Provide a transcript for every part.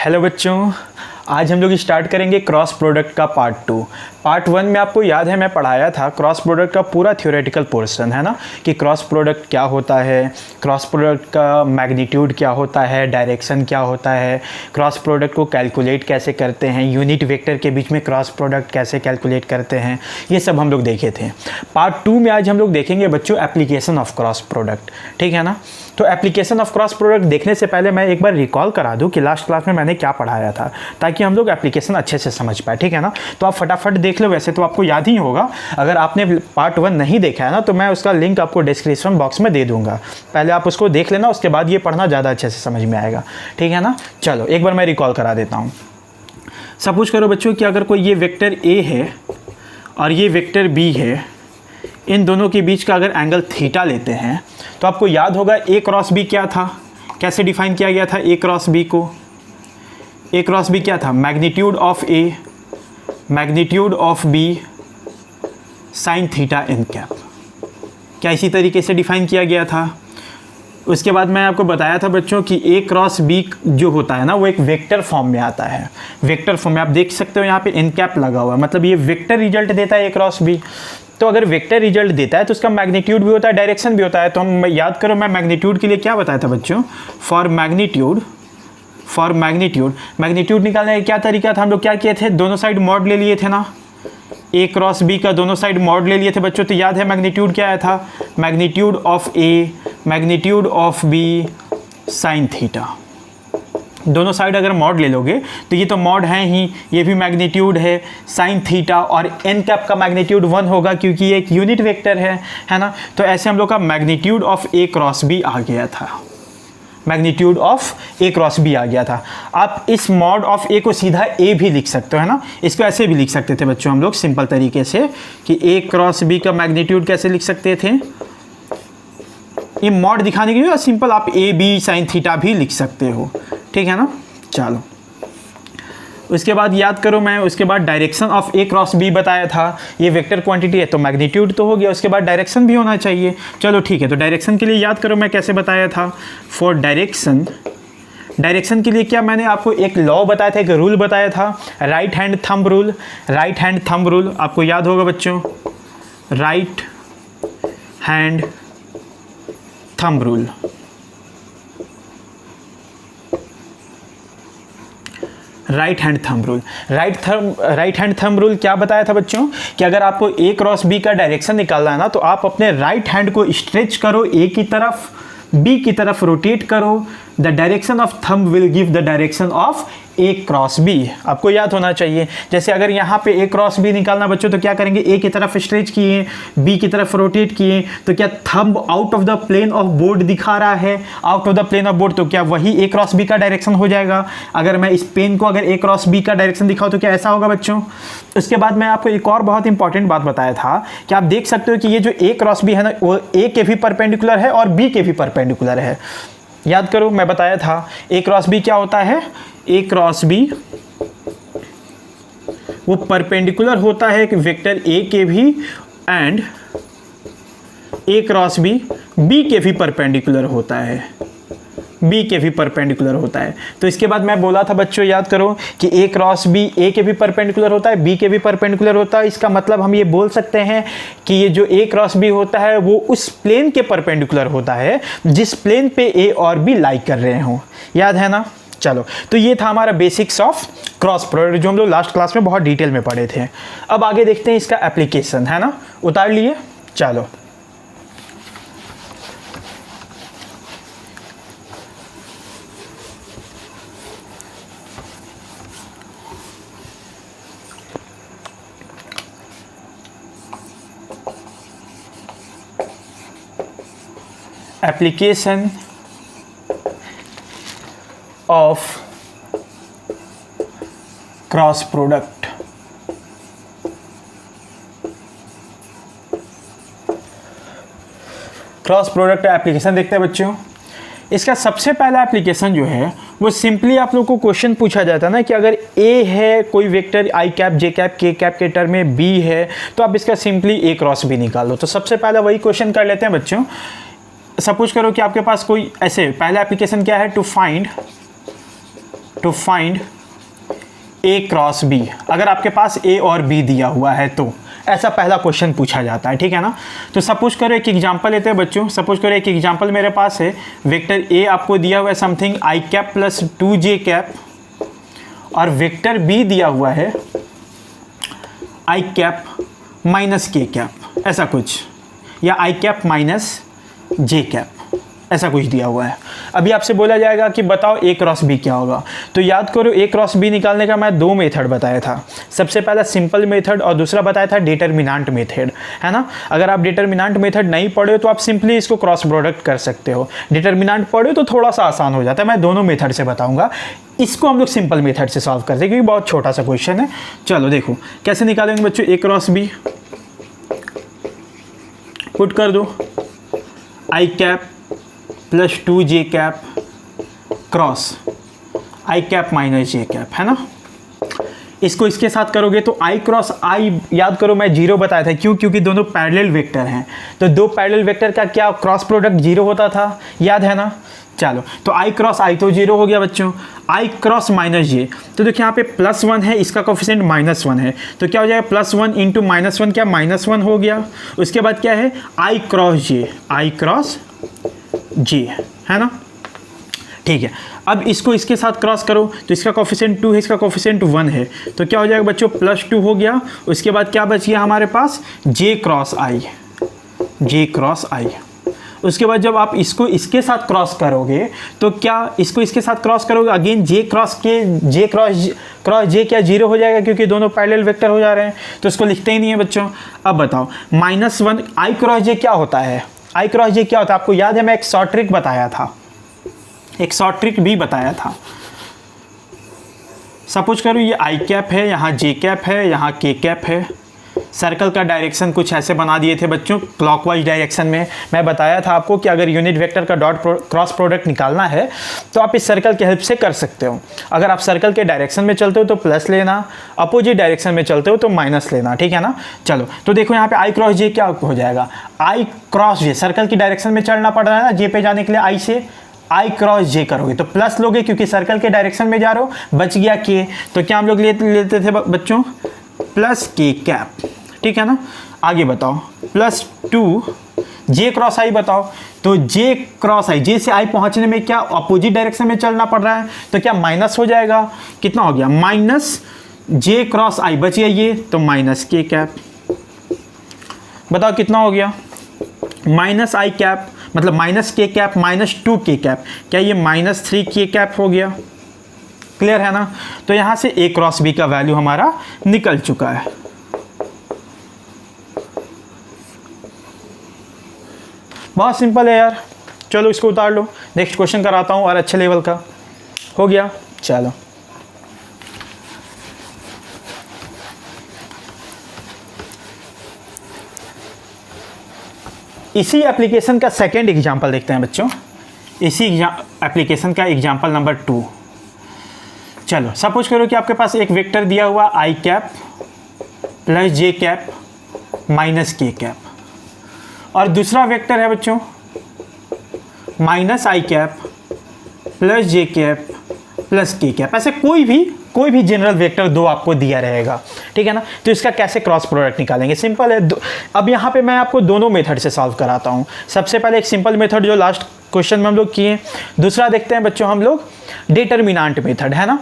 Hello बच्चों, आज हम लोग स्टार्ट करेंगे क्रॉस प्रोडक्ट का पार्ट 2। पार्ट 1 में आपको याद है मैं पढ़ाया था क्रॉस प्रोडक्ट का पूरा थ्योरेटिकल पोर्शन, है ना, कि क्रॉस प्रोडक्ट क्या होता है, क्रॉस प्रोडक्ट का मैग्नीट्यूड क्या होता है, डायरेक्शन क्या होता है, क्रॉस प्रोडक्ट को कैलकुलेट कैसे करते हैं, यूनिट वेक्टर के बीच में क्रॉस प्रोडक्ट कैसे कैलकुलेट करते हैं, ये सब हम लोग देखे थे। पार्ट 2 में आज हम लोग देखेंगे बच्चों एप्लीकेशन ऑफ क्रॉस प्रोडक्ट, ठीक है ना। तो एप्लीकेशन ऑफ क्रॉस प्रोडक्ट देखने से पहले मैं एक बार रिकॉल करा दूं कि लास्ट क्लास में मैंने क्या पढ़ाया था, ताकि हम लोग एप्लीकेशन अच्छे से समझ पाए, ठीक है ना। तो आप फटाफट देख लो, वैसे तो आपको याद ही होगा। अगर आपने पार्ट 1 नहीं देखा है ना, तो मैं उसका लिंक आपको डिस्क्रिप्शन बॉक्स में दे दूंगा, पहले आप उसको देख लेना, उसके बाद ये पढ़ना ज़्यादा अच्छे से समझ में आएगा, ठीक है ना। चलो एक बार मैं रिकॉल करा देता हूँ। सपोज करो बच्चों कि अगर कोई ये वेक्टर ए है और ये वेक्टर बी है, इन दोनों के बीच का अगर एंगल थीटा लेते हैं तो आपको याद होगा ए क्रॉस बी क्या था, कैसे डिफाइन किया गया था ए क्रॉस बी को। ए क्रॉस बी क्या था, magnitude of A magnitude of B sine theta N cap, क्या इसी तरीके से डिफाइन किया गया था। उसके बाद मैं आपको बताया था बच्चों कि ए क्रॉस बी जो होता है ना, वो एक वेक्टर फॉर्म में आता है। वेक्टर फॉर्म में आप देख सकते हो यहाँ पे इन कैप लगा हुआ है, मतलब ये वेक्टर रिजल्ट देता है ए क्रॉस बी। तो अगर वेक्टर रिजल्ट देता है तो उसका मैग्नीट्यूड भी होता है, डायरेक्शन भी होता है। तो हम याद करो, मैं मैग्नीट्यूड के लिए क्या बताया था बच्चों, फॉर मैग्नीट्यूड निकालने का क्या तरीका था, हम लोग क्या किए थे, दोनों साइड मॉड ले लिए थे ना, ए क्रॉस बी का दोनों साइड मॉड ले लिए थे बच्चों। तो याद है मैग्नीट्यूड क्या आया था, magnitude of A magnitude of B sine theta. दोनों साइड अगर मॉड ले लोगे तो ये तो मॉड है ही, ये भी मैग्नीट्यूड है साइन थीटा, और एन कैप का मैग्नीट्यूड 1 होगा क्योंकि ये एक यूनिट वेक्टर है ना। तो ऐसे हम लोग का magnitude of A cross B आ गया था, magnitude of A cross B आ गया था। आप इस मॉड ऑफ ए को सीधा ए भी लिख सकते हो, है ना। इसको ऐसे भी लिख सकते थे बच्चों हम लोग सिंपल तरीके से, कि ए क्रॉस बी का मैग्नीट्यूड कैसे लिख सकते थे, ये मॉड दिखाने के लिए सिंपल आप ए बी साइन थीटा भी लिख सकते हो, ठीक है ना। चलो उसके बाद याद करो, मैं उसके बाद direction of A cross B बताया था। ये वेक्टर क्वांटिटी है तो मैग्नीट्यूड तो हो गया, उसके बाद डायरेक्शन भी होना चाहिए। चलो ठीक है, तो डायरेक्शन के लिए याद करो मैं कैसे बताया था। फॉर डायरेक्शन के लिए क्या मैंने आपको एक लॉ बताया था, एक रूल बताया था, right hand thumb rule. Right hand thumb rule आपको याद होगा बच्चों, right hand thumb rule. Right hand thumb rule, right hand thumb rule क्या बताया था बच्चों, कि अगर आपको ए क्रॉस बी का डायरेक्शन निकालना है ना, तो आप अपने राइट हैंड को स्ट्रेच करो ए की तरफ, बी की तरफ रोटेट करो, the direction of thumb will give the direction of A cross B. आपको याद होना चाहिए, जैसे अगर यहाँ पे ए क्रॉस बी निकालना बच्चों तो क्या करेंगे, ए की तरफ स्ट्रेच किए, बी की तरफ रोटेट किए, तो क्या thumb out of the plane of board दिखा रहा है, out of the plane of board, तो क्या वही ए क्रॉस बी का डायरेक्शन हो जाएगा। अगर मैं इस पेन को अगर ए क्रॉस बी का डायरेक्शन दिखाऊँ तो क्या ऐसा होगा बच्चों। उसके बाद मैं आपको एक और बहुत इंपॉर्टेंट बात बताया था कि आप देख सकते हो कि ये जो ए क्रॉस बी है ना, वो ए के भी परपेंडिकुलर है और बी के भी परपेंडिकुलर है। याद करो मैं बताया था ए क्रॉस बी क्या होता है, ए क्रॉस बी वो परपेंडिकुलर होता है कि वेक्टर ए के भी, and A cross B B के भी परपेंडिकुलर होता है, बी के भी परपेंडिकुलर होता है। तो इसके बाद मैं बोला था बच्चों, याद करो कि ए क्रॉस बी ए के भी परपेंडिकुलर होता है, बी के भी परपेंडिकुलर होता है। इसका मतलब हम ये बोल सकते हैं कि ये जो ए क्रॉस बी होता है वो उस प्लेन के परपेंडिकुलर होता है जिस प्लेन पे ए और बी लाइक कर रहे हों। याद है ना। चलो तो ये था हमारा बेसिक्स ऑफ क्रॉस प्रोडक्ट, जो हम लोग लास्ट क्लास में बहुत डिटेल में पढ़े थे। अब आगे देखते हैं इसका एप्लीकेशन, है ना। उतार लिए, चलो application of cross product. Cross product application देखते हैं बच्चों। इसका सबसे पहला एप्लीकेशन जो है वो सिंपली आप लोग को क्वेश्चन पूछा जाता है ना कि अगर ए है कोई वेक्टर आई कैप जे कैप के कैप के टर्म में बी है तो आप इसका सिंपली ए क्रॉस बी निकालो। तो सबसे पहला वही क्वेश्चन कर लेते हैं बच्चों। सपोज करो कि आपके पास कोई ऐसे पहला एप्लीकेशन क्या है, to find to find A cross B, अगर आपके पास ए और बी दिया हुआ है तो ऐसा पहला क्वेश्चन पूछा जाता है, ठीक है ना। तो सपोज करो एक एग्जांपल लेते हैं बच्चों, सपोज करो एक एग्जांपल मेरे पास है, वेक्टर ए आपको दिया हुआ है something I cap plus 2j cap, और वेक्टर बी दिया हुआ है आई कैप माइनस के कैप, ऐसा कुछ, या आई कैप माइनस जे कैप, ऐसा कुछ दिया हुआ है। अभी आपसे बोला जाएगा कि बताओ ए क्रॉस बी क्या होगा। तो याद करो ए क्रॉस बी निकालने का मैं दो मेथड बताया था, सबसे पहला सिंपल मेथड और दूसरा बताया था डिटरमिनेंट मेथड, है ना। अगर आप डिटरमिनेंट मेथड नहीं पढ़े हो तो आप सिंपली इसको क्रॉस प्रोडक्ट कर सकते हो, डिटरमिनेंट पढ़े तो थोड़ा सा आसान हो जाता है। मैं दोनों मेथड से बताऊंगा, इसको हम लोग सिंपल मेथड से सॉल्व करते हैं क्योंकि बहुत छोटा सा क्वेश्चन है। चलो देखो कैसे निकालेंगे बच्चों, ए क्रॉस बी पुट कर दो i cap plus 2j cap cross i cap minus j cap, है ना। इसको इसके साथ करोगे तो आई क्रॉस आई, याद करो मैं जीरो बताया था, क्यों, क्योंकि दोनों पैरेलल वेक्टर हैं, तो दो पैरेलल वेक्टर का क्या क्रॉस प्रोडक्ट जीरो होता था, याद है ना। चलो तो आई क्रॉस आई तो जीरो हो गया बच्चों, आई क्रॉस माइनस जे, तो देखिए यहाँ पे +1 है, इसका कोफिशिएंट -1 है, तो क्या हो जाएगा +1 इंटू -1 क्या -1 हो गया। उसके बाद क्या है आई क्रॉस जे, आई क्रॉस जे, है ना, ठीक है। अब इसको इसके साथ क्रॉस करो तो इसका कोफिशिएंट 2 है, इसका कोफिशिएंट 1 है, तो क्या हो जाएगा बच्चों +2 हो गया। उसके बाद क्या बच गया हमारे पास जे क्रॉस आई, जे क्रॉस आई। उसके बाद जब आप इसको इसके साथ क्रॉस करोगे तो क्या इसको इसके साथ क्रॉस करोगे अगेन जे क्रॉस जे क्या जीरो हो जाएगा क्योंकि दोनों पैरेलल वेक्टर हो जा रहे हैं, तो इसको लिखते ही नहीं है बच्चों। अब बताओ -1 आई क्रॉस जे क्या होता है, आई क्रॉस जे क्या होता है आपको याद है, मैं एक शॉर्ट ट्रिक बताया था, एक शॉर्ट ट्रिक भी बताया था। सपोज करो ये आई कैप है, यहाँ जे कैप है, यहाँ के कैप है, सर्कल का डायरेक्शन कुछ ऐसे बना दिए थे बच्चों क्लॉकवाइज डायरेक्शन में। मैं बताया था आपको कि अगर यूनिट वेक्टर का क्रॉस प्रोडक्ट निकालना है तो आप इस सर्कल की हेल्प से कर सकते हो। अगर आप सर्कल के डायरेक्शन में चलते हो तो प्लस लेना, अपोजिट डायरेक्शन में चलते हो तो माइनस लेना, ठीक है ना। चलो तो देखो यहाँ पे आई क्रॉस जे क्या हो जाएगा, आई क्रॉस जे, सर्कल की डायरेक्शन में चलना पड़ रहा है ना जे पे जाने के लिए, आई से आई क्रॉस जे करोगे तो प्लस लोगे क्योंकि सर्कल के डायरेक्शन में जा रहे हो, बच गया के, तो क्या हम लोग लेते थे बच्चों प्लस के कैप, ठीक है ना। आगे बताओ +2 जे क्रॉस आई, बताओ तो जे क्रॉस आई, जे से आई पहुंचने में क्या अपोजिट डायरेक्शन में चलना पड़ रहा है, तो क्या माइनस हो जाएगा, कितना हो गया माइनस जे क्रॉस आई, बच गया ये तो माइनस के कैप। बताओ कितना हो गया माइनस आई कैप, मतलब माइनस के कैप -2 के कैप, क्या ये -3 के कैप हो गया, क्लियर है ना। तो यहां से ए क्रॉस बी का वैल्यू हमारा निकल चुका है। बहुत सिंपल है यार, चलो इसको उतार लो, नेक्स्ट क्वेश्चन कराता हूँ और अच्छे लेवल का हो गया। चलो इसी एप्लीकेशन का सेकेंड एग्जाम्पल देखते हैं बच्चों, इसी एप्लीकेशन का एग्जाम्पल नंबर 2। चलो सपोज करो कि आपके पास एक वेक्टर दिया हुआ आई कैप प्लस जे कैप माइनस के कैप, और दूसरा वेक्टर है बच्चों माइनस आई कैप प्लस जे कैप प्लस के कैप। ऐसे कोई भी जनरल वेक्टर दो आपको दिया रहेगा, ठीक है ना। तो इसका कैसे क्रॉस प्रोडक्ट निकालेंगे, सिंपल है। अब यहाँ पे मैं आपको दोनों मेथड से सॉल्व कराता हूँ। सबसे पहले एक सिंपल मेथड जो लास्ट क्वेश्चन में हम लोग किए, दूसरा देखते हैं बच्चों हम लोग डिटरमिनेंट मेथड, है ना।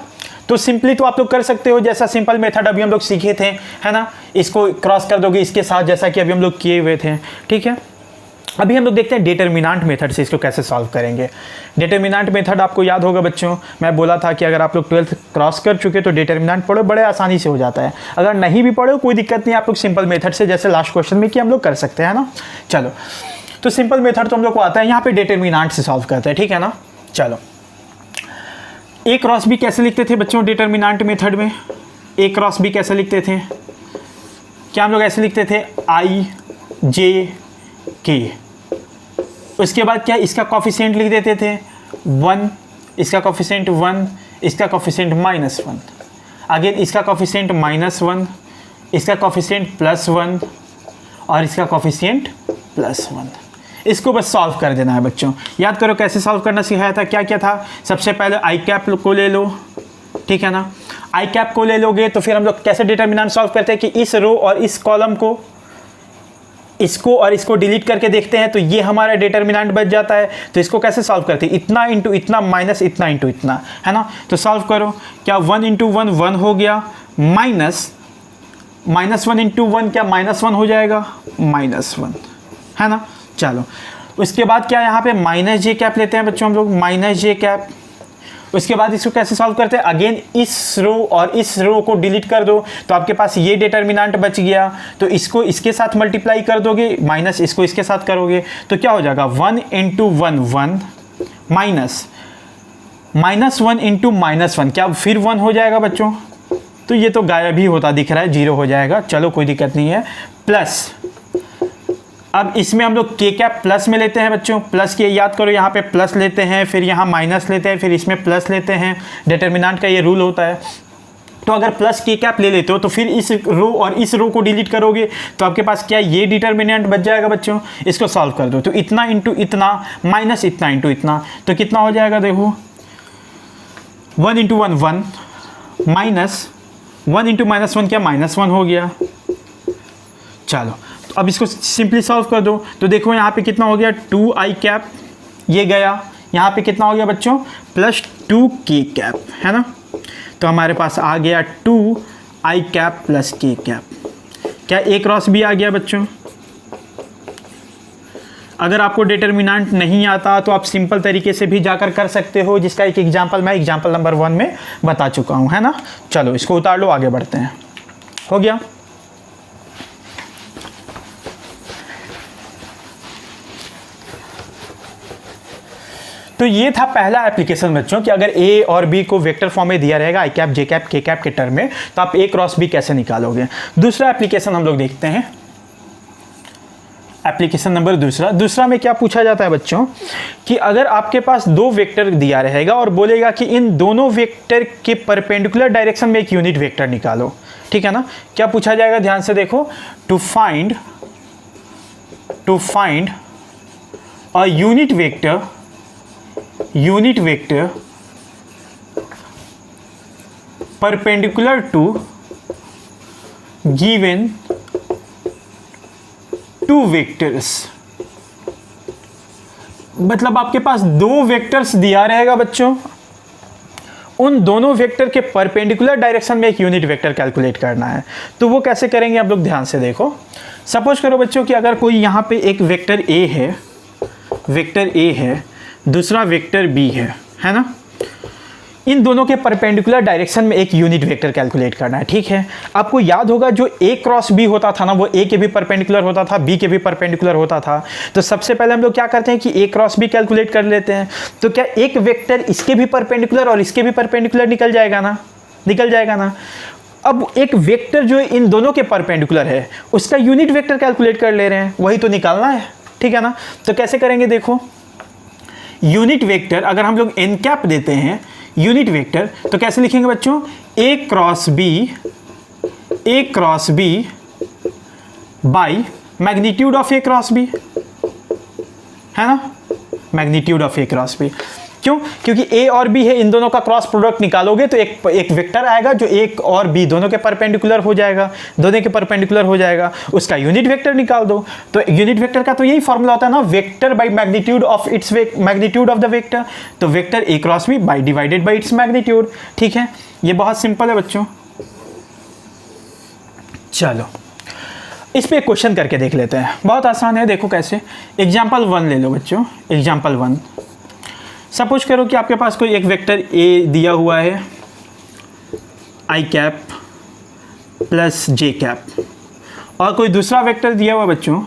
तो सिंपली तो आप लोग कर सकते हो जैसा सिंपल मेथड अभी हम लोग सीखे थे, है ना, इसको क्रॉस कर दोगे इसके साथ जैसा कि अभी हम लोग किए हुए थे, ठीक है। अभी हम लोग देखते हैं डिटरमिनेंट मेथड से इसको कैसे सॉल्व करेंगे। डिटरमिनेंट मेथड आपको याद होगा बच्चों, मैं बोला था कि अगर आप लोग 12th क्रॉस कर चुके तो डिटरमिनेंट पढ़ो, बड़े आसानी से हो जाता है। अगर नहीं भी पढ़ो कोई दिक्कत नहीं, आप लोग सिंपल मेथड से जैसे लास्ट क्वेश्चन में कि हम लोग कर सकते हैं ना। चलो तो सिंपल मेथड तो हम लोग को आता है, यहाँ पे डिटरमिनेंट से सॉल्व करते हैं, ठीक है ना। चलो ए क्रॉस बी कैसे लिखते थे बच्चों डिटरमिनेंट मेथड में, ए क्रॉस बी कैसे लिखते थे, क्या हम लोग ऐसे लिखते थे आई जे के, उसके बाद क्या इसका कोफिशिएंट लिख देते थे 1, इसका कोफिशिएंट 1, इसका कोफिशिएंट -1, अगेन इसका कोफिशिएंट -1, इसका कोफिशिएंट +1 और इसका कोफिशिएंट +1। इसको बस सॉल्व कर देना है बच्चों। याद करो कैसे सॉल्व करना सिखाया था, क्या क्या था। सबसे पहले आई कैप को ले लो, ठीक है ना। आई कैप को ले लोगे तो फिर हम लोग कैसे डिटर्मिनेंट सॉल्व करते हैं कि इस रो और इस कॉलम को, इसको और इसको डिलीट करके देखते हैं तो ये हमारा डिटर्मिनेंट बच जाता है। तो इसको कैसे सॉल्व करते हैं, इतना इंटू इतना माइनस इतना इंटू इतना, है ना। तो सॉल्व करो, क्या 1 इंटू 1 1 हो गया, माइनस 1 इंटू 1 क्या -1 हो जाएगा, -1, है ना। चलो उसके बाद क्या यहाँ पे माइनस जे कैप लेते हैं बच्चों हम लोग, माइनस जे कैप। उसके बाद इसको कैसे सॉल्व करते हैं, अगेन इस रो और इस रो को डिलीट कर दो तो आपके पास ये डिटर्मिनेंट बच गया। तो इसको इसके साथ मल्टीप्लाई कर दोगे, माइनस इसको इसके साथ करोगे तो क्या हो जाएगा, 1 इंटू 1 1 माइनस -1 इंटू -1 क्या फिर 1 हो जाएगा बच्चों। तो ये तो गायब ही होता दिख रहा है, 0 हो जाएगा। चलो कोई दिक्कत नहीं है, प्लस अब इसमें हम लोग के कैप प्लस में लेते हैं बच्चों, प्लस के याद करो, यहाँ पे प्लस लेते हैं, फिर यहाँ माइनस लेते हैं, फिर इसमें प्लस लेते हैं। डिटर्मिनेंट का ये रूल होता है। तो अगर प्लस के कैप ले लेते हो तो फिर इस रो और इस रो को डिलीट करोगे तो आपके पास क्या ये डिटर्मिनेंट बच जाएगा बच्चों। इसको सॉल्व कर दो तो इतना इंटू इतना माइनस इतना इंटू इतना, तो कितना हो जाएगा देखो, 1 इंटू 1 1 माइनस 1 इंटू -1 क्या -1 हो गया। चलो तो अब इसको सिंपली सॉल्व कर दो तो देखो यहाँ पे कितना हो गया, 2 आई कैप, ये गया यहाँ पे कितना हो गया बच्चों, प्लस 2 के कैप, है ना। तो हमारे पास आ गया 2 आई कैप प्लस के कैप। क्या ए क्रॉस बी आ गया बच्चों। अगर आपको डिटर्मिनेंट नहीं आता तो आप सिंपल तरीके से भी जाकर कर सकते हो, जिसका एक एग्जांपल मैं एग्जांपल नंबर 1 में बता चुका हूँ, है ना। चलो इसको उतार लो, आगे बढ़ते हैं। हो गया। तो ये था पहला एप्लीकेशन बच्चों कि अगर ए और बी को वेक्टर फॉर्म में दिया रहेगा आई कैप जे कैप के कैप के टर्म में, तो आप ए क्रॉस बी कैसे निकालोगे। दूसरा एप्लीकेशन हम लोग देखते हैं, एप्लीकेशन नंबर दूसरा में क्या पूछा जाता है बच्चों कि अगर आपके पास 2 वेक्टर दिया रहेगा और बोलेगा कि इन दोनों वेक्टर के परपेंडिकुलर डायरेक्शन में एक यूनिट वेक्टर निकालो, ठीक है ना। क्या पूछा जाएगा, ध्यान से देखो, to find a unit vector perpendicular to given 2 vectors. मतलब आपके पास 2 वेक्टर्स दिया रहेगा बच्चों, उन दोनों वेक्टर के परपेंडिकुलर डायरेक्शन में एक यूनिट वेक्टर कैलकुलेट करना है। तो वो कैसे करेंगे आप लोग ध्यान से देखो। सपोज करो बच्चों कि अगर कोई यहाँ पे एक वेक्टर ए है, दूसरा वेक्टर बी है ना। इन दोनों के परपेंडिकुलर डायरेक्शन में एक यूनिट वेक्टर कैलकुलेट करना है, ठीक है। आपको याद होगा जो ए क्रॉस बी होता था ना, वो ए के भी परपेंडिकुलर होता था, बी के भी परपेंडिकुलर होता था। तो सबसे पहले हम लोग क्या करते हैं कि ए क्रॉस बी कैलकुलेट कर लेते हैं। तो क्या एक वेक्टर इसके भी परपेंडिकुलर और इसके भी परपेंडिकुलर निकल जाएगा ना। अब एक वेक्टर जो इन दोनों के परपेंडिकुलर है उसका यूनिट वेक्टर कैलकुलेट कर ले रहे हैं, वही तो निकालना है, ठीक है ना। तो कैसे करेंगे देखो, यूनिट वेक्टर अगर हम लोग एन कैप देते हैं यूनिट वेक्टर तो कैसे लिखेंगे बच्चों, A cross B by magnitude of A cross B, है ना, magnitude of A cross B. क्यों, क्योंकि ए और बी है, इन दोनों का क्रॉस प्रोडक्ट निकालोगे तो एक वेक्टर आएगा जो ए और बी दोनों के परपेंडिकुलर हो जाएगा, उसका यूनिट वेक्टर निकाल दो। तो यूनिट वेक्टर का तो यही फॉर्मूला होता है ना, vector by magnitude of its magnitude of the vector. तो vector A cross B by divided by its magnitude, ठीक है। ये बहुत सिंपल है बच्चों। चलो इस पे एक क्वेश्चन करके देख लेते हैं, बहुत आसान है, देखो कैसे। एग्जाम्पल 1 ले लो बच्चों, एग्जाम्पल 1। सपोज करो कि आपके पास कोई एक वेक्टर ए दिया हुआ है, आई कैप प्लस जे कैप, और कोई दूसरा वेक्टर दिया हुआ बच्चों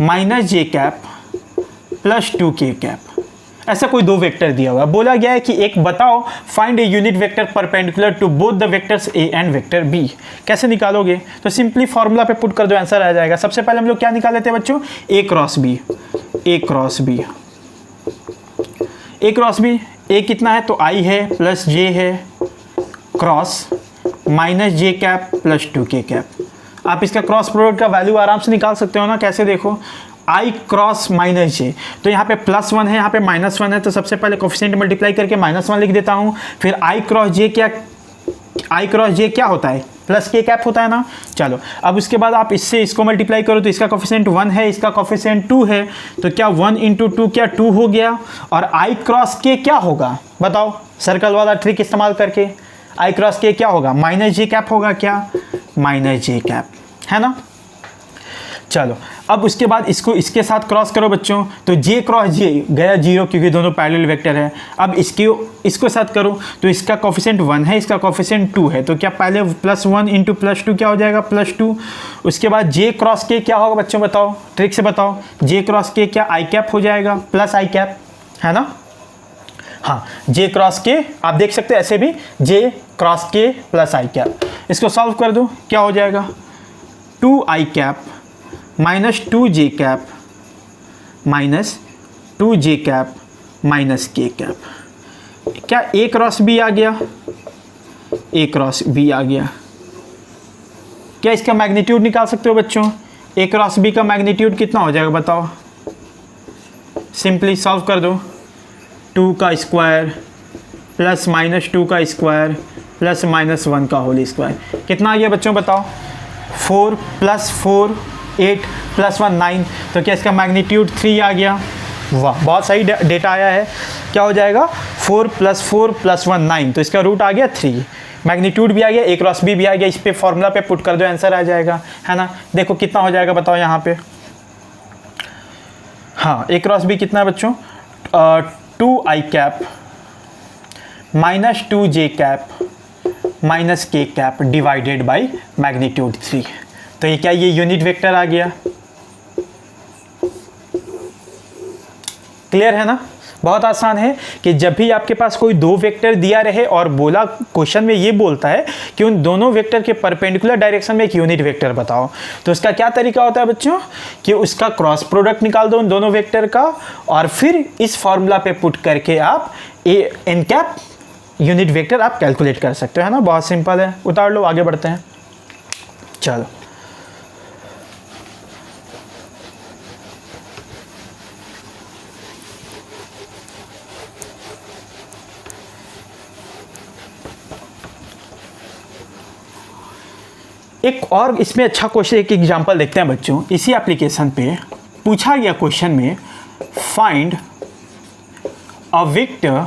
माइनस जे कैप प्लस 2 के कैप। ऐसा कोई 2 वेक्टर दिया हुआ है, बोला गया है कि एक बताओ find a unit vector perpendicular to both the vectors A and vector B. कैसे निकालोगे, तो सिंपली फॉर्मूला पे पुट कर दो, आंसर आ जाएगा। सबसे पहले हम लोग क्या निकाल लेते हैं बच्चों, ए क्रॉस बी। ए कितना है, तो आई है प्लस जे है cross minus j cap plus 2 के कैप। आप इसका क्रॉस प्रोडक्ट का वैल्यू आराम से निकाल सकते हो ना, कैसे देखो, आई क्रॉस माइनस जे, तो यहाँ पे +1 है, यहाँ पे -1 है, तो सबसे पहले कोफिशिएंट मल्टीप्लाई करके -1 लिख देता हूँ। फिर आई क्रॉस जे क्या होता है, प्लस के कैप होता है ना। चलो अब उसके बाद आप इससे इसको मल्टीप्लाई करो तो इसका कोफिशिएंट 1 है, इसका कोफिशिएंट 2 है, तो क्या 1 × 2 क्या 2 हो गया। और आई क्रॉस के क्या होगा बताओ, सर्कल वाला ट्रिक इस्तेमाल करके आई क्रॉस के क्या होगा, -j कैप होगा, क्या -j कैप है ना। चलो अब उसके बाद इसको इसके साथ क्रॉस करो बच्चों, तो j क्रॉस j गया 0 क्योंकि दोनों पैरेलल वेक्टर है। अब इसको साथ करो तो इसका कोफिशिएंट 1 है, इसका कोफिशिएंट 2 है, तो क्या पहले +1 × +2 क्या हो जाएगा +2। उसके बाद j क्रॉस k क्या होगा बच्चों बताओ, ट्रिक से बताओ, j क्रॉस k क्या आई कैप हो जाएगा, प्लस आई कैप है ना। हाँ j क्रॉस k आप देख सकते हैं ऐसे भी, j क्रॉस k प्लस आई कैप। इसको सॉल्व कर दो, क्या हो जाएगा 2i cap -2j cap -2j cap -k cap. क्या a क्रॉस b आ गया, a क्रॉस b आ गया। क्या इसका मैग्नीट्यूड निकाल सकते हो बच्चों, a क्रॉस b का मैग्नीट्यूड कितना हो जाएगा बताओ, सिंपली सॉल्व कर दो, 2 का स्क्वायर प्लस -2 का स्क्वायर प्लस -1 का होल स्क्वायर, कितना आ गया बच्चों बताओ, 4 + 4 8 + 1 9, तो क्या इसका मैग्नीट्यूड 3 आ गया। वाह बहुत सही डेटा आया है, क्या हो जाएगा 4 + 4 + 1 9, तो इसका रूट आ गया 3, मैग्नीट्यूड भी आ गया, a क्रॉस b भी आ गया। इस पे फॉर्मूला पे पुट कर दो, आंसर आ जाएगा है ना। देखो कितना हो जाएगा बताओ यहाँ पे, हाँ a क्रॉस b कितना है बच्चों, 2i cap -2j cap -k cap divided by magnitude 3, तो ये क्या, ये यूनिट वेक्टर आ गया। क्लियर है ना, बहुत आसान है कि जब भी आपके पास कोई दो वेक्टर दिया रहे और बोला क्वेश्चन में ये बोलता है कि उन दोनों वेक्टर के परपेंडिकुलर डायरेक्शन में एक यूनिट वेक्टर बताओ, तो उसका क्या तरीका होता है बच्चों कि उसका क्रॉस प्रोडक्ट निकाल दो उन दोनों वेक्टर का, और फिर इस फॉर्मूला पे पुट करके आप n कैप यूनिट वेक्टर आप कैलकुलेट कर सकते हो, है ना। बहुत सिंपल है, उतार लो, आगे बढ़ते हैं। चलो एक और इसमें अच्छा क्वेश्चन, एक एग्जांपल देखते हैं बच्चों। इसी एप्लीकेशन पे पूछा गया क्वेश्चन में, find a vector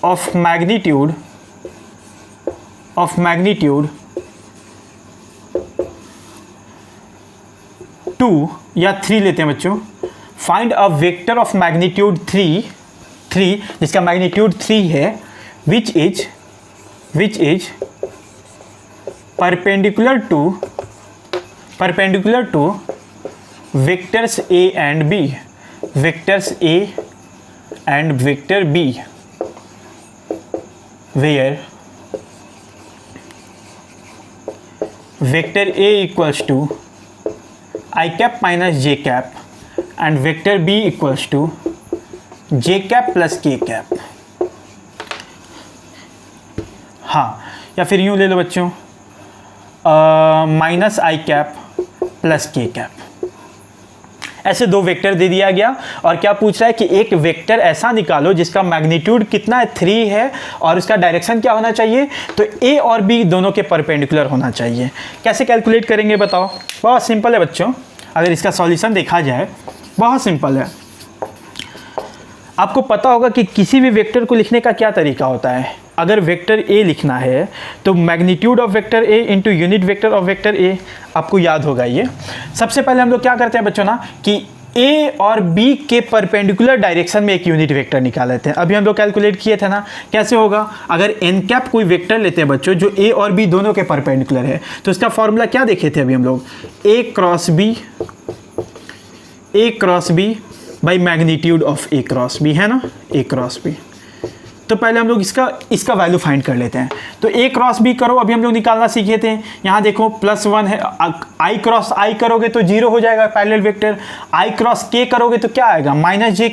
of magnitude 2 या 3 लेते हैं बच्चों। Find a vector of magnitude 3 जिसका मैग्नीट्यूड 3 है, which is perpendicular to vectors a and b, vectors a and vector b, where vector a equals to I cap minus j cap and vector b equals to j cap plus k cap। हाँ, या फिर यूँ ले लो बच्चों, minus आई cap plus के cap. ऐसे दो vector दे दिया गया और क्या पूछ रहा है कि एक वेक्टर ऐसा निकालो जिसका मैग्नीट्यूड कितना है, 3 है, और उसका डायरेक्शन क्या होना चाहिए, तो ए और बी दोनों के परपेंडिकुलर होना चाहिए। कैसे कैलकुलेट करेंगे बताओ, बहुत सिंपल है बच्चों। अगर इसका सॉल्यूशन देखा जाए बहुत सिंपल है। आपको पता होगा कि किसी भी वेक्टर को लिखने का क्या तरीका होता है। अगर वेक्टर ए लिखना है तो magnitude of vector A into unit vector of vector A, आपको याद होगा ये। सबसे पहले हम लोग क्या करते हैं बच्चों ना कि ए और बी के परपेंडिकुलर डायरेक्शन में एक यूनिट वेक्टर निकाल लेते हैं। अभी हम लोग कैलकुलेट किए थे ना, कैसे होगा, अगर एन कैप कोई वेक्टर लेते हैं बच्चों जो ए और बी दोनों के परपेंडिकुलर है, तो इसका फॉर्मूला क्या देखे थे अभी हम लोग, A cross B by magnitude of A cross B, है ना, ए क्रॉस बी। तो पहले हम लोग इसका वैल्यू फाइंड कर लेते हैं। तो ए क्रॉस बी करो, अभी हम लोग निकालना सीखे थे। यहाँ देखो +1 है, आई क्रॉस आई करोगे तो 0 हो जाएगा पैरेलल वेक्टर। आई क्रॉस के करोगे तो क्या आएगा, -j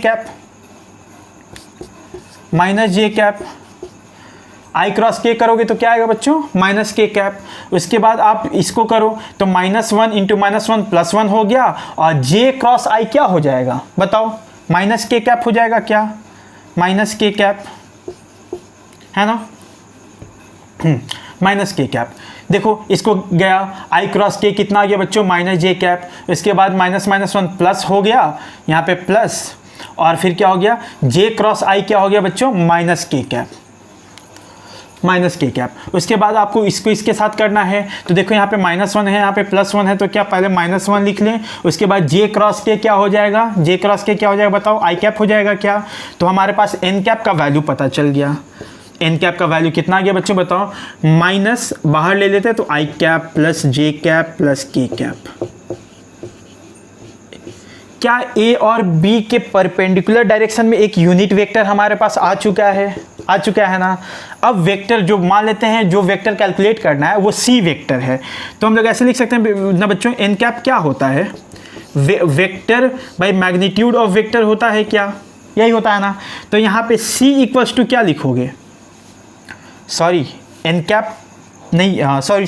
कैप। आई क्रॉस के करोगे तो क्या आएगा बच्चों, माइनस के कैप। उसके बाद आप इसको करो तो -1 इंटू -1 +1 हो गया, और जे क्रॉस आई क्या हो जाएगा बताओ, माइनस के कैप हो जाएगा क्या, माइनस के कैप है ना, माइनस के कैप। देखो इसको गया आई क्रॉस के कितना आ गया बच्चों, माइनस जे कैप। इसके बाद -1 प्लस हो गया यहाँ पे प्लस, और फिर क्या हो गया, जे क्रॉस आई क्या हो गया बच्चों, माइनस के कैप, माइनस के कैप। उसके बाद आपको इसको इसके साथ करना है, तो देखो यहाँ पे -1 है, यहाँ पे +1 है, तो क्या पहले -1 लिख लें। उसके बाद जे क्रॉस के क्या हो जाएगा, जे क्रॉस के क्या हो जाएगा बताओ, आई कैप हो जाएगा क्या। तो हमारे पास एन कैप का वैल्यू पता चल गया। एन कैप का वैल्यू कितना आ गया बच्चों बताओ, माइनस बाहर ले लेते हैं तो आई कैप प्लस जे कैप प्लस के कैप। क्या ए और बी के परपेंडिकुलर डायरेक्शन में एक यूनिट वेक्टर हमारे पास आ चुका है ना। अब वेक्टर जो मान लेते हैं, जो वेक्टर कैलकुलेट करना है वो सी वेक्टर है, तो हम लोग ऐसे लिख सकते हैं ना बच्चों, एन कैप क्या होता है, vector by magnitude of vector होता है क्या, यही होता है ना। तो यहाँ पे सी इक्वल्स टू क्या लिखोगे, सॉरी एन कैप नहीं, सॉरी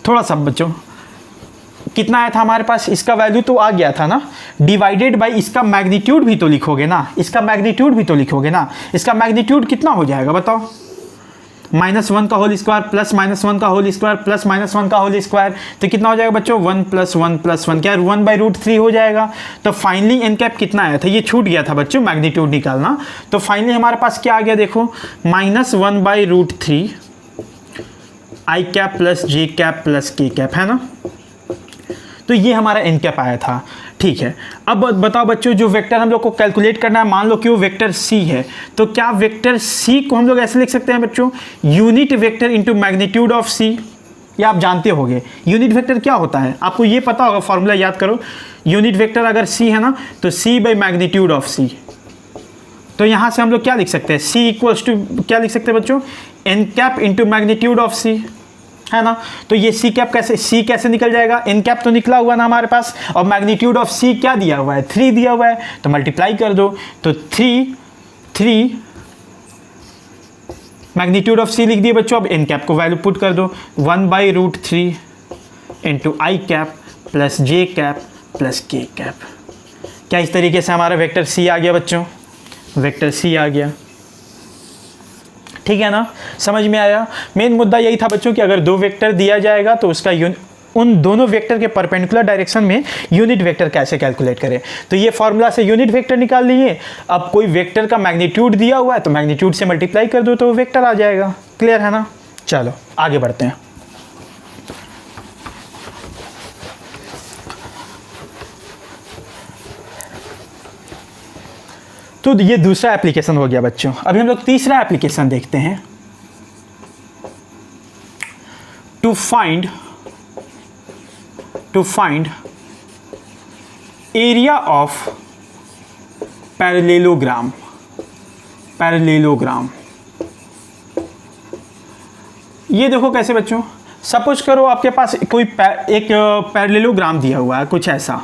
थोड़ा सा बच्चों, कितना आया था हमारे पास, इसका वैल्यू तो आ गया था ना, डिवाइडेड बाय इसका मैग्नीट्यूड भी तो लिखोगे ना, इसका मैग्नीट्यूड भी तो लिखोगे ना। इसका मैग्नीट्यूड कितना हो जाएगा बताओ, -1 का होल स्क्वायर प्लस -1 का होल स्क्वायर प्लस -1 का होल स्क्वायर, तो कितना हो जाएगा बच्चों, 1 + 1 + 1 क्या 1/√3 हो जाएगा। तो फाइनली एन कैप कितना आया था, ये छूट गया था बच्चों मैग्नीट्यूड निकालना। तो फाइनली हमारे पास क्या आ गया देखो, -1/√3 आई कैप प्लस जे कैप प्लस के कैप, है ना। तो ये हमारा एन कैप आया था, ठीक है। अब बताओ बच्चों, जो वेक्टर हम लोग को कैलकुलेट करना है, मान लो कि वो वेक्टर सी है, तो क्या वेक्टर सी को हम लोग ऐसे लिख सकते हैं बच्चों, unit vector into magnitude of C. ये आप जानते होंगे यूनिट वेक्टर क्या होता है, आपको ये पता होगा, फॉर्मूला याद करो। यूनिट वेक्टर अगर सी है ना, तो सी बाई मैग्नीट्यूड ऑफ सी। तो यहाँ से हम लोग क्या लिख सकते हैं, सी इक्वल्स टू क्या लिख सकते हैं बच्चों, n cap into magnitude of C, है ना। तो ये सी कैप कैसे निकल जाएगा, एन कैप तो निकला हुआ ना हमारे पास, और मैग्नीट्यूड ऑफ सी क्या दिया हुआ है, 3 दिया हुआ है, तो मल्टीप्लाई कर दो। तो 3 मैग्नीट्यूड ऑफ सी लिख दिए बच्चों। अब एन कैप को वैल्यू पुट कर दो, 1/√3 इंटू आई कैप प्लस जे कैप प्लस के कैप। क्या इस तरीके से हमारा वेक्टर सी आ गया बच्चों, वेक्टर सी आ गया, ठीक है ना, समझ में आया। मेन मुद्दा यही था बच्चों कि अगर दो वेक्टर दिया जाएगा तो उसका उन दोनों वेक्टर के परपेंडिकुलर डायरेक्शन में यूनिट वेक्टर कैसे कैलकुलेट करें। तो ये फॉर्मूला से यूनिट वेक्टर निकाल लिए। अब कोई वेक्टर का मैग्नीट्यूड दिया हुआ है तो मैग्नीट्यूड से मल्टीप्लाई कर दो तो वेक्टर आ जाएगा। क्लियर है ना, चलो आगे बढ़ते हैं। तो ये दूसरा एप्लीकेशन हो गया बच्चों। अभी हम लोग तीसरा एप्लीकेशन देखते हैं। To find area of parallelogram. ये देखो कैसे बच्चों, सपोज करो आपके पास कोई एक पैरेललोग्राम दिया हुआ है, कुछ ऐसा।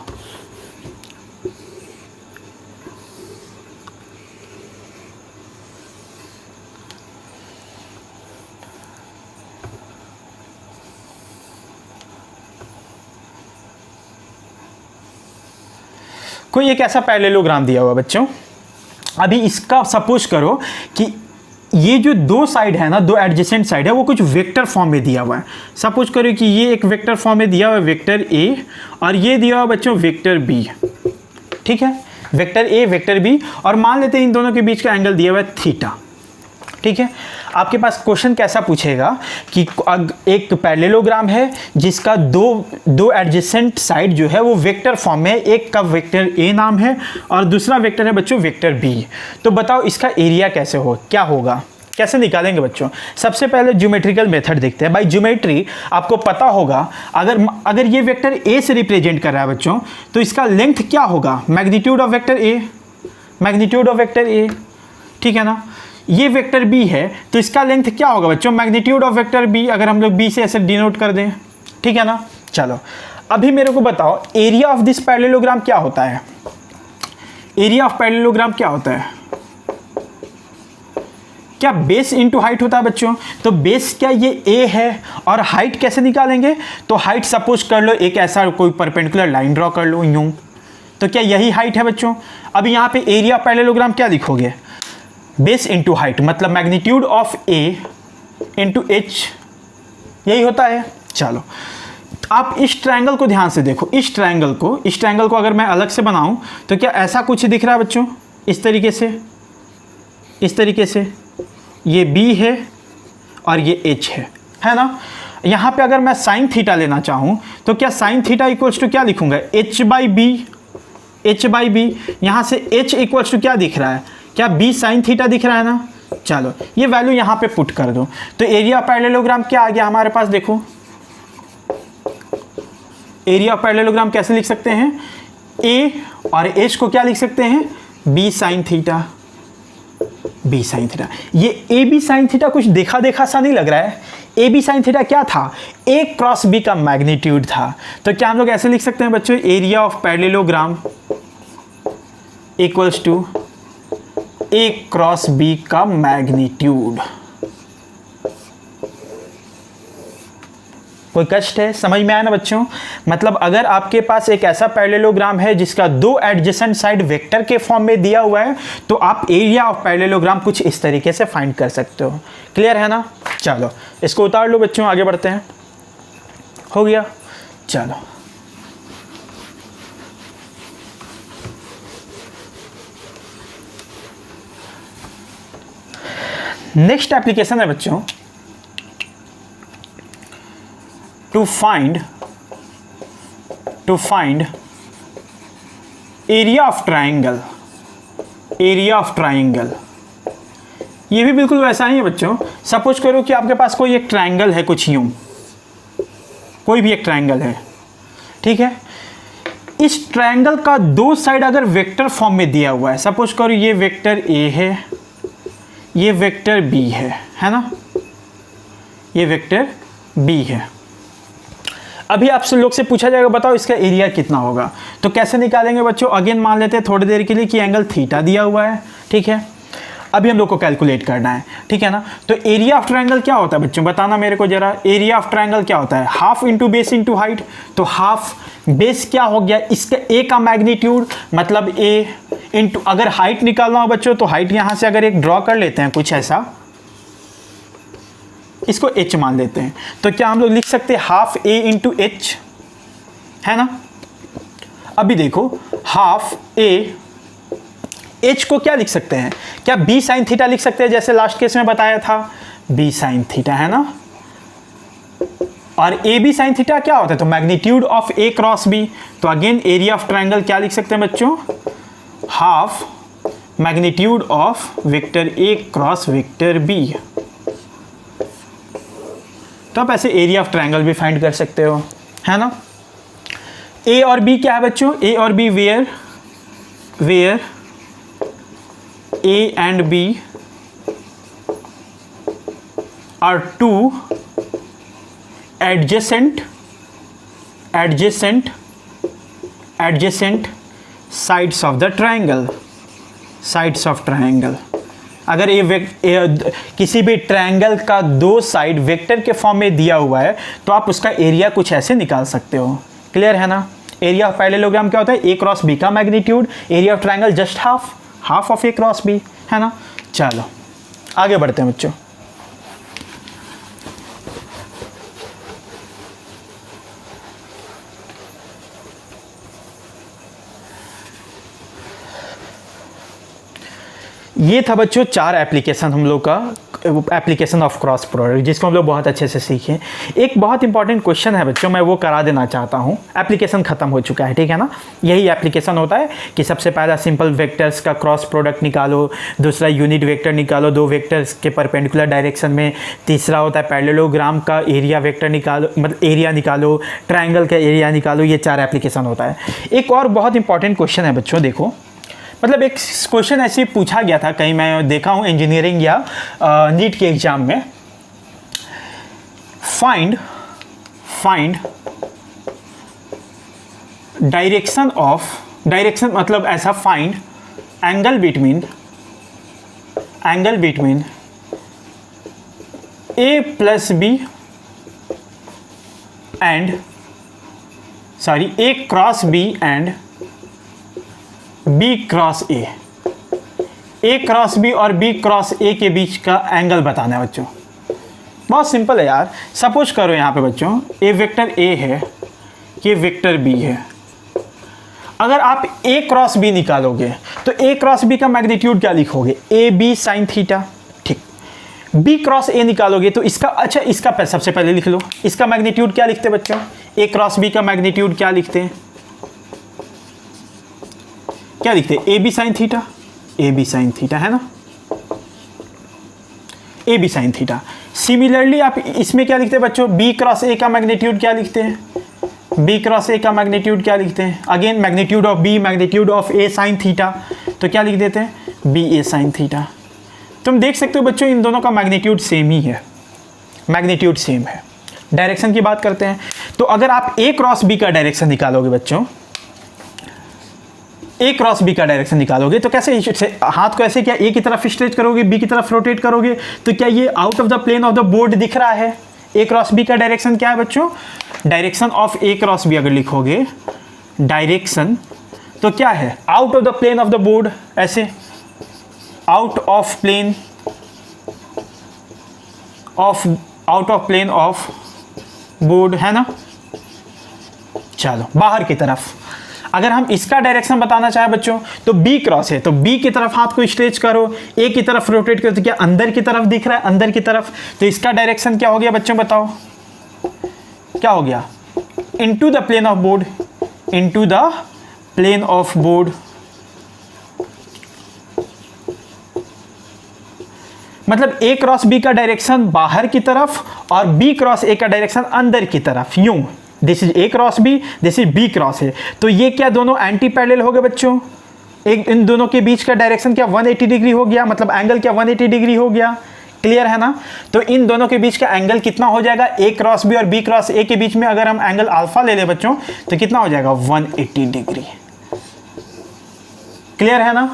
कोई एक ऐसा पैरेललोग्राम दिया हुआ बच्चों। अभी इसका सपोज करो कि ये जो दो साइड है ना, दो एडजेसेंट साइड है, वो कुछ वेक्टर फॉर्म में दिया हुआ है। सपोज करो कि ये एक वेक्टर फॉर्म में दिया हुआ है, वेक्टर ए, और ये दिया हुआ बच्चों वेक्टर बी, ठीक है, वेक्टर ए वेक्टर बी, और मान लेते हैं इन दोनों के बीच का एंगल दिया हुआ है थीटा, ठीक है। आपके पास क्वेश्चन कैसा पूछेगा कि एक पैरेललोग्राम है जिसका दो एडजेसेंट साइड जो है वो वेक्टर फॉर्म में, एक का वेक्टर ए नाम है और दूसरा वेक्टर है बच्चों वेक्टर बी। तो बताओ इसका एरिया कैसे क्या होगा, कैसे निकालेंगे बच्चों। सबसे पहले ज्योमेट्रिकल मेथड देखते हैं। बाय ज्योमेट्री आपको पता होगा, अगर ये वेक्टर ए से रिप्रेजेंट कर रहा है बच्चों, तो इसका लेंथ क्या होगा, मैग्नीट्यूड ऑफ वेक्टर ए, ठीक है ना। ये वेक्टर बी है तो इसका लेंथ क्या होगा बच्चों, मैग्नीट्यूड ऑफ वेक्टर बी, अगर हम लोग बी से ऐसे डिनोट कर दें, ठीक है ना। चलो अभी मेरे को बताओ एरिया ऑफ दिस पैरेललोग्राम क्या होता है। एरिया ऑफ पैरेललोग्राम क्या होता है, क्या बेस इंटू हाइट होता है बच्चों? तो बेस क्या ये a है, और हाइट कैसे निकालेंगे? तो हाइट सपोज कर लो एक ऐसा कोई परपेंडिकुलर लाइन ड्रॉ कर लो यूं, तो क्या यही हाइट है बच्चों? अब यहाँ पे एरिया पैरेललोग्राम क्या लिखोगे? बेस इंटू हाइट, मतलब magnitude of a into h, यही होता है। चलो आप इस ट्रायंगल को ध्यान से देखो, इस ट्रायंगल को अगर मैं अलग से बनाऊं तो क्या ऐसा कुछ दिख रहा है बच्चों? इस तरीके से ये b है और ये h है ना। यहाँ पे अगर मैं साइन थीटा लेना चाहूँ तो क्या साइन थीटा इक्वल्स टू क्या लिखूंगा? h by B. यहाँ से h इक्वल्स टू क्या दिख रहा है? क्या b साइन थीटा दिख रहा है ना। चलो ये वैल्यू यहाँ पे पुट कर दो, तो एरिया पैरेललोग्राम क्या आ गया हमारे पास? देखो एरिया पैरेललोग्राम कैसे लिख सकते हैं? a और h को क्या लिख सकते हैं? b sine theta. ये ए बी साइन थीटा कुछ देखा सा नहीं लग रहा है? ए बी साइन थीटा क्या था? a क्रॉस b का मैग्नीट्यूड था। तो क्या हम लोग ऐसे लिख सकते हैं बच्चों? Area of parallelogram equals to a cross b का मैग्नीट्यूड। कोई कष्ट है? समझ में आया ना बच्चों? मतलब अगर आपके पास एक ऐसा पैरेललोग्राम है जिसका दो एडजेसेंट साइड वेक्टर के फॉर्म में दिया हुआ है, तो आप एरिया ऑफ पैरेललोग्राम कुछ इस तरीके से फाइंड कर सकते हो। क्लियर है ना? चलो इसको उतार लो बच्चों, आगे बढ़ते हैं। हो गया? चलो नेक्स्ट एप्लीकेशन है बच्चों, to find area of triangle. ये भी बिल्कुल वैसा ही है बच्चों। सपोज करो कि आपके पास कोई एक ट्राइंगल है, कुछ यूं, कोई भी एक ट्राइंगल है, ठीक है। इस ट्राइंगल का दो साइड अगर वेक्टर फॉर्म में दिया हुआ है, सपोज करो ये वेक्टर a है, ये वेक्टर b है ना, ये वेक्टर b है। अभी आपसे लोग से पूछा जाएगा बताओ इसका एरिया कितना होगा, तो कैसे निकालेंगे बच्चों? अगेन मान लेते हैं थोड़ी देर के लिए कि एंगल थीटा दिया हुआ है, ठीक है। अभी हम लोग को कैलकुलेट करना है, ठीक है ना। तो एरिया ऑफ ट्रायंगल क्या होता है बच्चों, बताना मेरे को जरा। एरिया ऑफ ट्रायंगल क्या होता है? Half into base into height. तो हाफ बेस क्या हो गया? इसका a का मैग्नीट्यूड, मतलब a इंटू, अगर हाइट निकालना हो बच्चों तो हाइट यहाँ से अगर एक ड्रॉ कर लेते हैं कुछ ऐसा, इसको h मान लेते हैं, तो क्या हम लोग लिख सकते हैं हाफ a इंटू एच, है ना। अभी देखो हाफ a, h को क्या लिख सकते हैं? क्या b साइन थीटा लिख सकते हैं, जैसे लास्ट केस में बताया था b साइन थीटा, है ना। और ए बी साइन थीटा क्या होता है? तो magnitude of a cross b। तो अगेन एरिया ऑफ ट्रायंगल क्या लिख सकते हैं बच्चों? Half magnitude of vector a cross vector b। तो आप ऐसे एरिया ऑफ ट्रायंगल भी फाइंड कर सकते हो, है ना। a और b क्या है बच्चों? a और b where a and b are two adjacent sides of the triangle, sides of triangle। अगर ये किसी भी ट्रायंगल का दो साइड वेक्टर के फॉर्म में दिया हुआ है तो आप उसका एरिया कुछ ऐसे निकाल सकते हो। क्लियर है ना। एरिया ऑफ पैरेललोग्राम क्या होता है? a क्रॉस b का magnitude. Area of triangle just half of a cross b, है ना। चलो आगे बढ़ते हैं बच्चों। ये था बच्चों 4 एप्लीकेशन हम लोग का, एप्लीकेशन ऑफ क्रॉस प्रोडक्ट, जिसको हम लोग बहुत अच्छे से सीखे। एक बहुत इंपॉर्टेंट क्वेश्चन है बच्चों, मैं वो करा देना चाहता हूँ। एप्लीकेशन खत्म हो चुका है, ठीक है ना। यही एप्लीकेशन होता है कि सबसे पहला सिंपल वेक्टर्स का क्रॉस प्रोडक्ट निकालो, दूसरा यूनिट वेक्टर निकालो दो वेक्टर्स के परपेंडिकुलर डायरेक्शन में, तीसरा होता है पैरेललोग्राम का एरिया वेक्टर निकालो, मतलब एरिया निकालो, ट्रायंगल का एरिया निकालो। ये 4 एप्लीकेशन होता है। एक और बहुत इंपॉर्टेंट क्वेश्चन है बच्चों, देखो, मतलब एक क्वेश्चन ऐसे पूछा गया था, कहीं मैं देखा हूँ इंजीनियरिंग या नीट के एग्जाम में। फाइंड डायरेक्शन मतलब ऐसा, find angle between A plus B and A cross B and B cross A cross B और बी क्रॉस ए के बीच का एंगल बताना है बच्चों। बहुत सिंपल है यार। सपोज करो यहाँ पे बच्चों ए वेक्टर ए है, ये वेक्टर बी है। अगर आप ए क्रॉस बी निकालोगे तो ए क्रॉस बी का मैग्नीट्यूड क्या लिखोगे, ए बी साइन थीटा। ठीक, बी क्रॉस ए निकालोगे तो इसका, अच्छा इसका सबसे पहले लिख लो, इसका मैग्नीट्यूड क्या लिखते हैं बच्चों, ए क्रॉस बी का मैग्नीट्यूड क्या लिखते हैं, क्या लिखते हैं, A B sine theta. A B sine theta है ना, A B sine theta. Similarly आप इसमें क्या लिखते हैं बच्चों, बी क्रॉस ए का मैग्नीट्यूड क्या लिखते हैं, बी क्रॉस ए का मैग्नीट्यूड क्या लिखते हैं, again magnitude of B, magnitude of A sine theta, तो क्या लिख देते हैं, बी ए साइन थीटा। तुम देख सकते हो बच्चों इन दोनों का मैग्नीट्यूड सेम ही है, मैग्नीट्यूड सेम है। डायरेक्शन की बात करते हैं तो अगर आप ए क्रॉस बी का डायरेक्शन निकालोगे बच्चों, ए क्रॉस बी का डायरेक्शन निकालोगे तो कैसे, हाथ को ऐसे क्या ए की तरफ स्ट्रेच करोगे, बी की तरफ रोटेट करोगे, तो क्या ये out of the plane of the board दिख रहा है। ए क्रॉस बी का डायरेक्शन क्या है बच्चों, direction of A cross B अगर लिखोगे डायरेक्शन तो क्या है, out of the plane of the board, ऐसे out of plane of board है ना। चलो बाहर की तरफ अगर हम इसका डायरेक्शन बताना चाहे बच्चों तो बी क्रॉस है तो बी की तरफ हाथ को स्ट्रेच करो, ए की तरफ रोटेट करो तो क्या अंदर की तरफ दिख रहा है, अंदर की तरफ, तो इसका डायरेक्शन क्या हो गया बच्चों बताओ, क्या हो गया, into the plane of board, into the plane of board. मतलब ए क्रॉस बी का डायरेक्शन बाहर की तरफ और बी क्रॉस ए का डायरेक्शन अंदर की तरफ, यूं, this is A cross B, this is B cross है। तो ये क्या दोनों एंटी पैरेलल हो गए बच्चों, एक इन दोनों के बीच का डायरेक्शन क्या 180 डिग्री हो गया, मतलब एंगल क्या 180 डिग्री हो गया, क्लियर है ना। तो इन दोनों के बीच का एंगल कितना हो जाएगा, ए क्रॉस बी और बी क्रॉस ए के बीच में अगर हम एंगल अल्फा ले ले बच्चों तो कितना हो जाएगा 180 डिग्री, क्लियर है ना।